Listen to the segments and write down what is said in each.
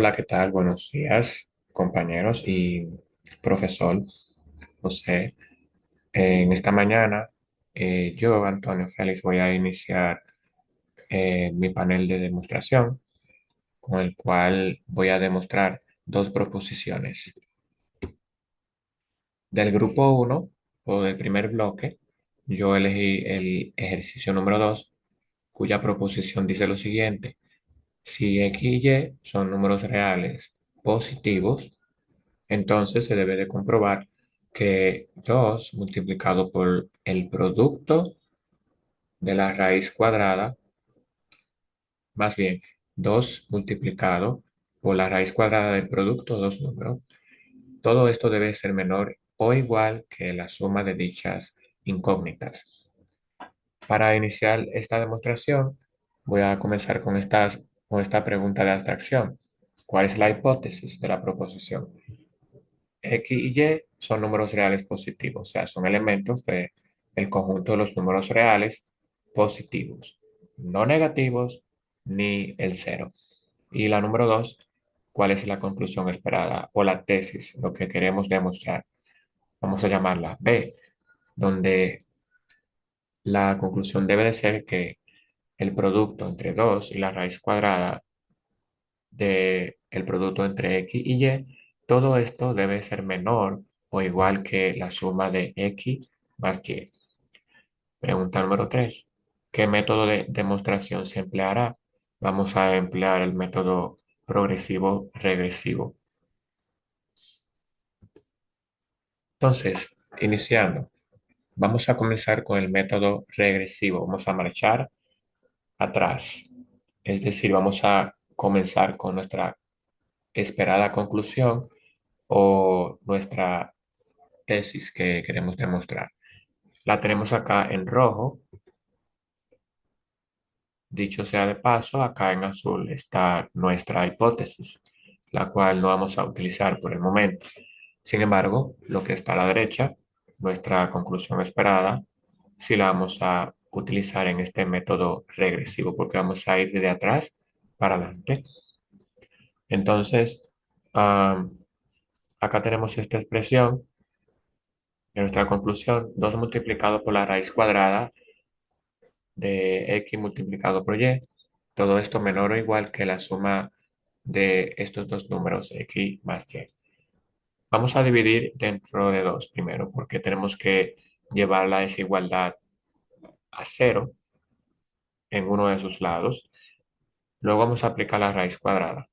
Hola, ¿qué tal? Buenos días, compañeros y profesor José. En esta mañana, yo, Antonio Félix, voy a iniciar mi panel de demostración, con el cual voy a demostrar dos proposiciones. Del grupo uno o del primer bloque, yo elegí el ejercicio número 2, cuya proposición dice lo siguiente: si X y Y son números reales positivos, entonces se debe de comprobar que 2 multiplicado por el producto de la raíz cuadrada, más bien 2 multiplicado por la raíz cuadrada del producto de dos números, todo esto debe ser menor o igual que la suma de dichas incógnitas. Para iniciar esta demostración, voy a comenzar con esta pregunta de abstracción. ¿Cuál es la hipótesis de la proposición? X y Y son números reales positivos, o sea, son elementos del conjunto de los números reales positivos, no negativos ni el cero. Y la número dos, ¿cuál es la conclusión esperada o la tesis, lo que queremos demostrar? Vamos a llamarla B, donde la conclusión debe de ser que el producto entre 2 y la raíz cuadrada del producto entre X y Y, todo esto debe ser menor o igual que la suma de X más Y. Pregunta número 3. ¿Qué método de demostración se empleará? Vamos a emplear el método progresivo regresivo. Entonces, iniciando, vamos a comenzar con el método regresivo. Vamos a marchar atrás. Es decir, vamos a comenzar con nuestra esperada conclusión o nuestra tesis que queremos demostrar. La tenemos acá en rojo. Dicho sea de paso, acá en azul está nuestra hipótesis, la cual no vamos a utilizar por el momento. Sin embargo, lo que está a la derecha, nuestra conclusión esperada, sí la vamos a utilizar en este método regresivo, porque vamos a ir desde atrás para adelante. Entonces, am, acá tenemos esta expresión de nuestra conclusión: 2 multiplicado por la raíz cuadrada de X multiplicado por Y, todo esto menor o igual que la suma de estos dos números, X más Y. Vamos a dividir dentro de 2 primero, porque tenemos que llevar la desigualdad a cero en uno de sus lados. Luego vamos a aplicar la raíz cuadrada.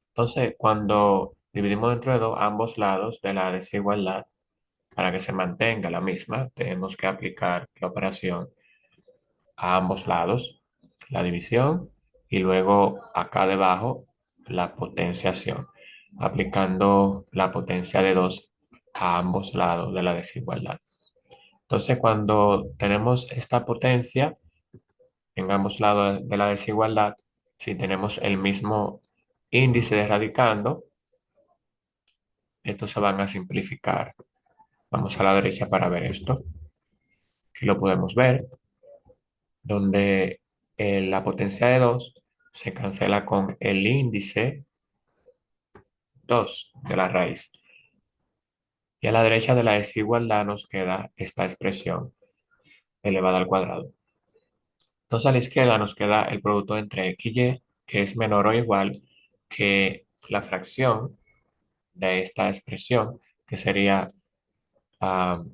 Entonces, cuando dividimos dentro de 2 ambos lados de la desigualdad, para que se mantenga la misma, tenemos que aplicar la operación a ambos lados, la división, y luego acá debajo la potenciación, aplicando la potencia de 2 a ambos lados de la desigualdad. Entonces, cuando tenemos esta potencia en ambos lados de la desigualdad, si tenemos el mismo índice de radicando, estos se van a simplificar. Vamos a la derecha para ver esto. Aquí lo podemos ver, donde la potencia de 2 se cancela con el índice 2 de la raíz. Y a la derecha de la desigualdad nos queda esta expresión elevada al cuadrado. Entonces a la izquierda nos queda el producto entre x y y, que es menor o igual que la fracción de esta expresión, que sería ah,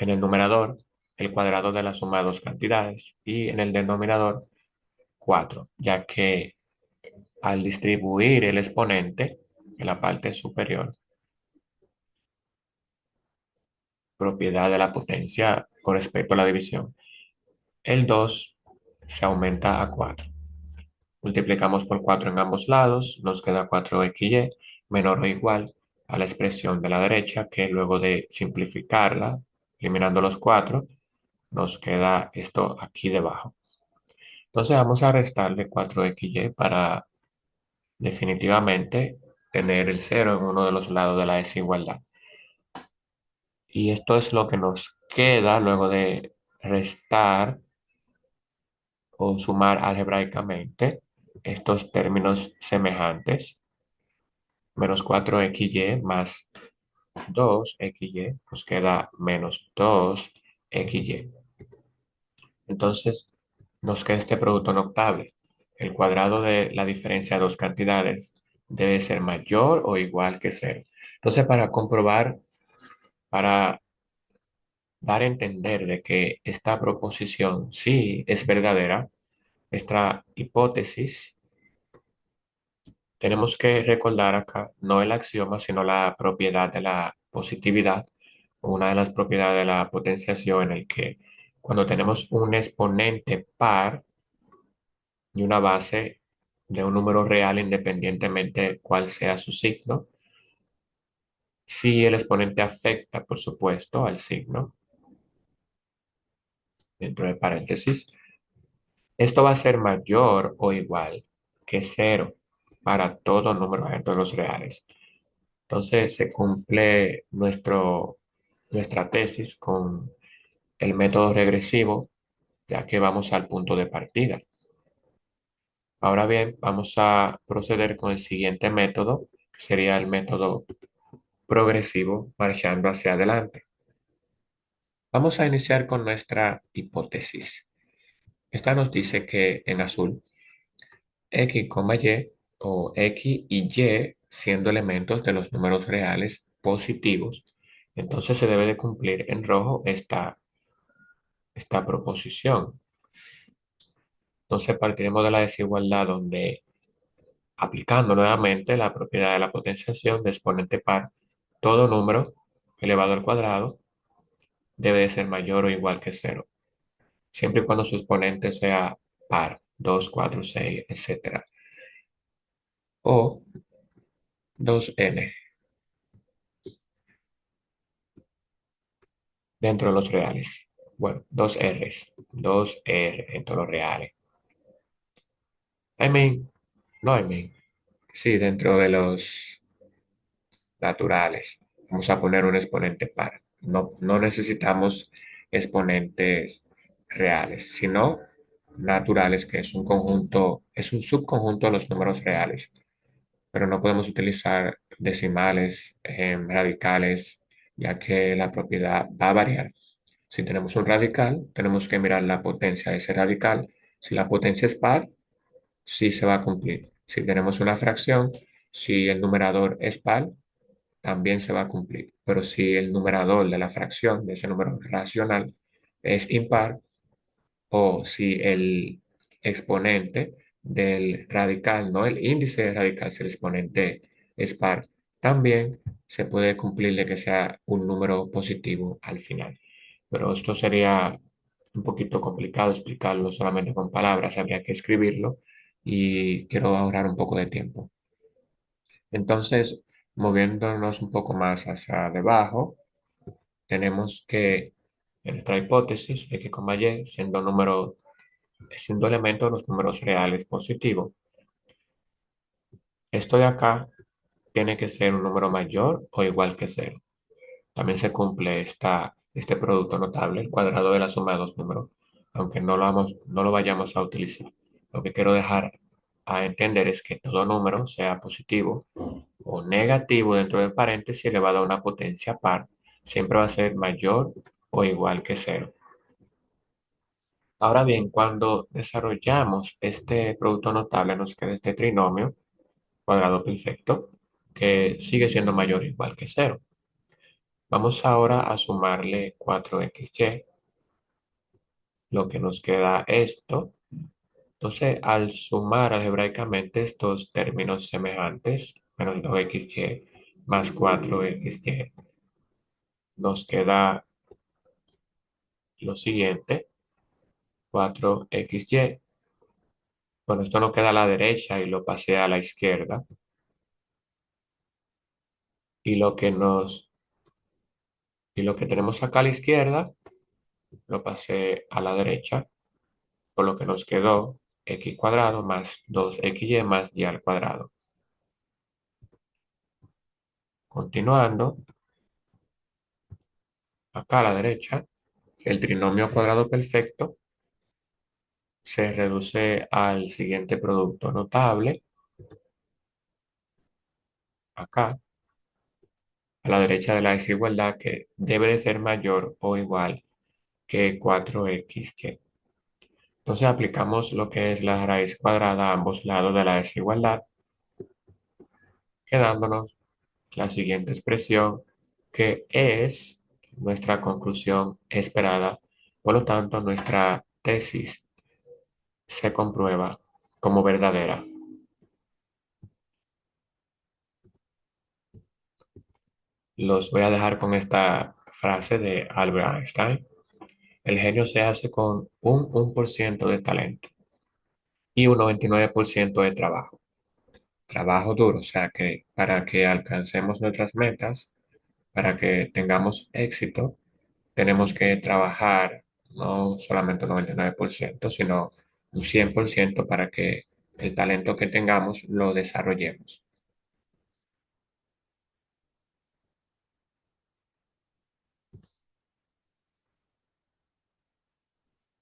en el numerador el cuadrado de la suma de dos cantidades y en el denominador 4, ya que al distribuir el exponente en la parte superior, propiedad de la potencia con respecto a la división, el 2 se aumenta a 4. Multiplicamos por 4 en ambos lados, nos queda 4xy menor o igual a la expresión de la derecha, que luego de simplificarla, eliminando los 4, nos queda esto aquí debajo. Entonces vamos a restarle 4xy para definitivamente tener el cero en uno de los lados de la desigualdad. Y esto es lo que nos queda luego de restar o sumar algebraicamente estos términos semejantes. Menos 4xy más 2xy nos queda menos 2xy. Entonces, nos queda este producto notable. El cuadrado de la diferencia de dos cantidades debe ser mayor o igual que cero. Entonces, para comprobar, para dar a entender de que esta proposición sí es verdadera, esta hipótesis, tenemos que recordar acá no el axioma, sino la propiedad de la positividad, una de las propiedades de la potenciación en el que cuando tenemos un exponente par y una base de un número real independientemente cuál sea su signo, si el exponente afecta, por supuesto, al signo, dentro de paréntesis, esto va a ser mayor o igual que cero para todo número de los reales. Entonces se cumple nuestra tesis con el método regresivo, ya que vamos al punto de partida. Ahora bien, vamos a proceder con el siguiente método, que sería el método progresivo marchando hacia adelante. Vamos a iniciar con nuestra hipótesis. Esta nos dice que en azul, x, y o x y y siendo elementos de los números reales positivos, entonces se debe de cumplir en rojo esta proposición. Entonces partiremos de la desigualdad donde, aplicando nuevamente la propiedad de la potenciación de exponente par, todo número elevado al cuadrado debe de ser mayor o igual que cero, siempre y cuando su exponente sea par, 2, 4, 6, etcétera, o 2n dentro de los reales. Bueno, dos R dentro de los reales. I mean, no I mean, sí, dentro de los naturales. Vamos a poner un exponente par. No necesitamos exponentes reales, sino naturales, que es un conjunto, es un subconjunto de los números reales. Pero no podemos utilizar decimales, radicales, ya que la propiedad va a variar. Si tenemos un radical, tenemos que mirar la potencia de ese radical. Si la potencia es par, sí se va a cumplir. Si tenemos una fracción, si el numerador es par, también se va a cumplir. Pero si el numerador de la fracción, de ese número racional, es impar, o si el exponente del radical, no el índice de radical, si el exponente es par, también se puede cumplir de que sea un número positivo al final. Pero esto sería un poquito complicado explicarlo solamente con palabras, habría que escribirlo y quiero ahorrar un poco de tiempo. Entonces, moviéndonos un poco más hacia debajo, tenemos que en nuestra hipótesis x, y, siendo elemento de los números reales positivos, esto de acá tiene que ser un número mayor o igual que cero. También se cumple este producto notable, el cuadrado de la suma de dos números, aunque no lo vayamos a utilizar. Lo que quiero dejar a entender es que todo número, sea positivo o negativo dentro del paréntesis elevado a una potencia par, siempre va a ser mayor o igual que cero. Ahora bien, cuando desarrollamos este producto notable, nos queda este trinomio cuadrado perfecto que sigue siendo mayor o igual que cero. Vamos ahora a sumarle 4xy, lo que nos queda esto. Entonces, al sumar algebraicamente estos términos semejantes, menos 2xy más 4xy, nos queda lo siguiente, 4xy. Bueno, esto no queda a la derecha y lo pasé a la izquierda. Y y lo que tenemos acá a la izquierda, lo pasé a la derecha, por lo que nos quedó x cuadrado más 2xy más y al cuadrado. Continuando, acá a la derecha, el trinomio cuadrado perfecto se reduce al siguiente producto notable, acá, a la derecha de la desigualdad, que debe de ser mayor o igual que 4xy. Entonces aplicamos lo que es la raíz cuadrada a ambos lados de la desigualdad, quedándonos la siguiente expresión, que es nuestra conclusión esperada. Por lo tanto, nuestra tesis se comprueba como verdadera. Los voy a dejar con esta frase de Albert Einstein. El genio se hace con un 1% de talento y un 99% de trabajo. Trabajo duro, o sea que para que alcancemos nuestras metas, para que tengamos éxito, tenemos que trabajar no solamente un 99%, sino un 100% para que el talento que tengamos lo desarrollemos.